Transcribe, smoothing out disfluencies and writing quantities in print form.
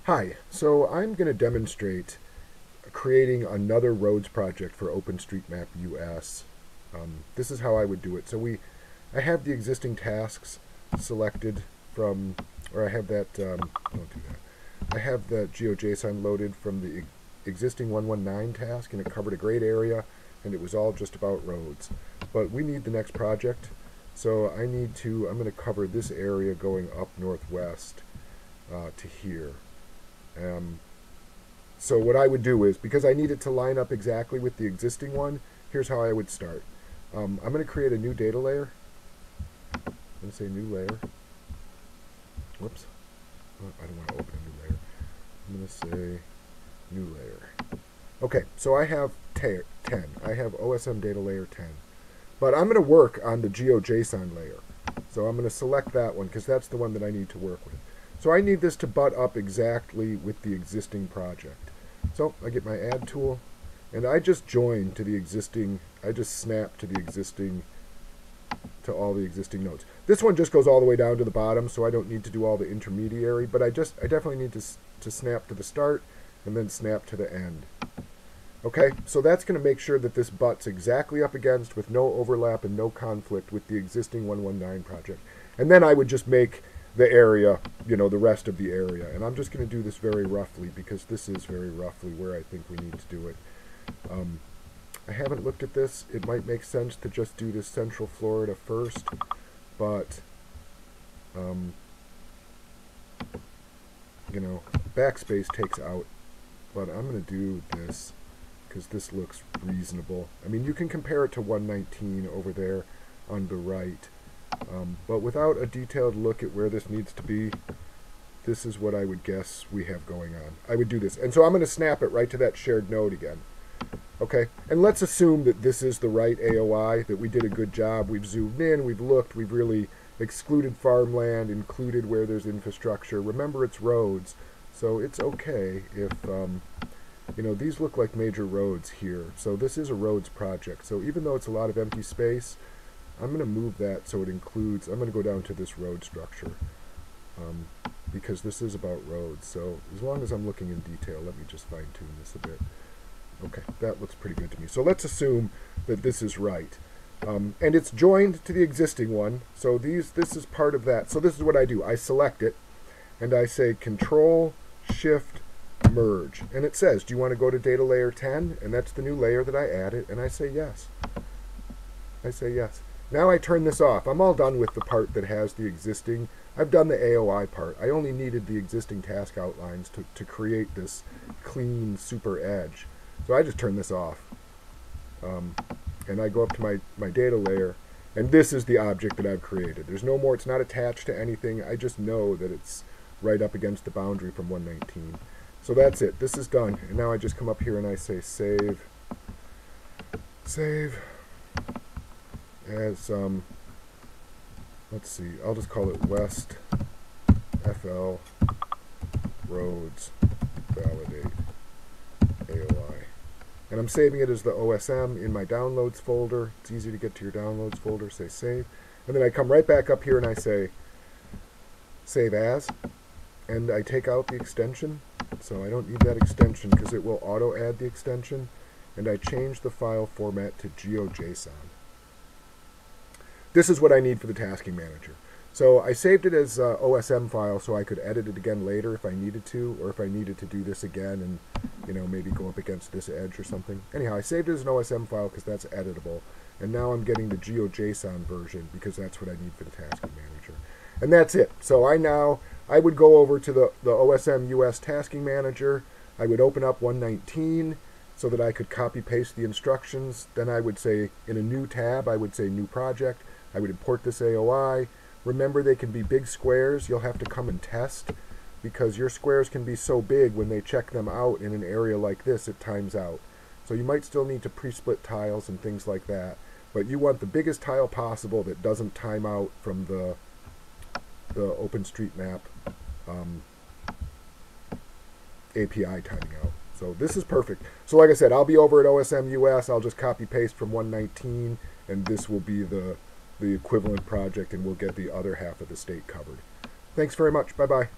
Hi, so I'm going to demonstrate creating another roads project for OpenStreetMap US. This is how I would do it. I have the existing tasks selected from, or I have that, don't do that. I have the Geo JSON loaded from the existing 119 task, and it covered a great area, and it was all just about roads. But we need the next project, so I'm going to cover this area going up northwest to here. So what I would do is, because I need it to line up exactly with the existing one, here's how I would start. I'm going to create a new data layer. I'm going to say new layer. Whoops. Oh, I don't want to open a new layer. I'm going to say new layer. Okay, so I have 10. I have OSM data layer 10. But I'm going to work on the Geo JSON layer. So I'm going to select that one because that's the one that I need to work with. So I need this to butt up exactly with the existing project. So I get my add tool, and I just join to the existing, I just snap to the existing, to all the existing nodes. This one just goes all the way down to the bottom, so I don't need to do all the intermediary, but I definitely need to snap to the start and then snap to the end. Okay, so that's going to make sure that this butts exactly up against, with no overlap and no conflict with the existing 119 project. And then I would just make the area, the rest of the area. And I'm just going to do this very roughly because this is very roughly where I think we need to do it. I haven't looked at this. It might make sense to just do this Central Florida first, but, backspace takes out. But I'm going to do this because this looks reasonable. I mean, you can compare it to 119 over there on the right. But without a detailed look at where this needs to be, this is what I would guess we have going on. I would do this. And so I'm going to snap it right to that shared node again. Okay, and let's assume that this is the right AoI, that we did a good job. We've zoomed in, we've looked, we've really excluded farmland, included where there's infrastructure. Remember, it's roads, so it's okay if, these look like major roads here. So this is a roads project. So even though it's a lot of empty space, I'm going to move that so it includes, I'm going to go down to this road structure because this is about roads. So as long as I'm looking in detail, let me just fine tune this a bit. Okay, that looks pretty good to me. So let's assume that this is right. And it's joined to the existing one. So this is part of that. So this is what I do. I select it and I say Control, Shift, Merge. And it says, do you want to go to data layer 10? And that's the new layer that I added. And I say yes. I say yes. Now I turn this off. I'm all done with the part that has the existing. I've done the AoI part. I only needed the existing task outlines to create this clean super edge. So I just turn this off. And I go up to my data layer. And this is the object that I've created. There's no more. It's not attached to anything. I just know that it's right up against the boundary from 119. So that's it. This is done. And now I just come up here and I say save. Save. As, let's see, I'll just call it West FL Roads Validate AoI. And I'm saving it as the OSM in my downloads folder. It's easy to get to your downloads folder, say save. And then I come right back up here and I say save as. And I take out the extension. So I don't need that extension because it will auto add the extension. And I change the file format to Geo JSON. This is what I need for the tasking manager. So I saved it as an OSM file so I could edit it again later if I needed to, or if I needed to do this again and, maybe go up against this edge or something. Anyhow, I saved it as an OSM file because that's editable. And now I'm getting the Geo JSON version because that's what I need for the tasking manager. And that's it. So I would go over to the OSM US tasking manager. I would open up 119 so that I could copy paste the instructions. Then I would say in a new tab, I would say new project. I would import this AoI. Remember, they can be big squares. You'll have to come and test because your squares can be so big when they check them out in an area like this, it times out. So you might still need to pre-split tiles and things like that. But you want the biggest tile possible that doesn't time out from the OpenStreetMap API timing out. So this is perfect. So like I said, I'll be over at OSM US. I'll just copy paste from 119, and this will be the equivalent project, and we'll get the other half of the state covered. Thanks very much. Bye-bye.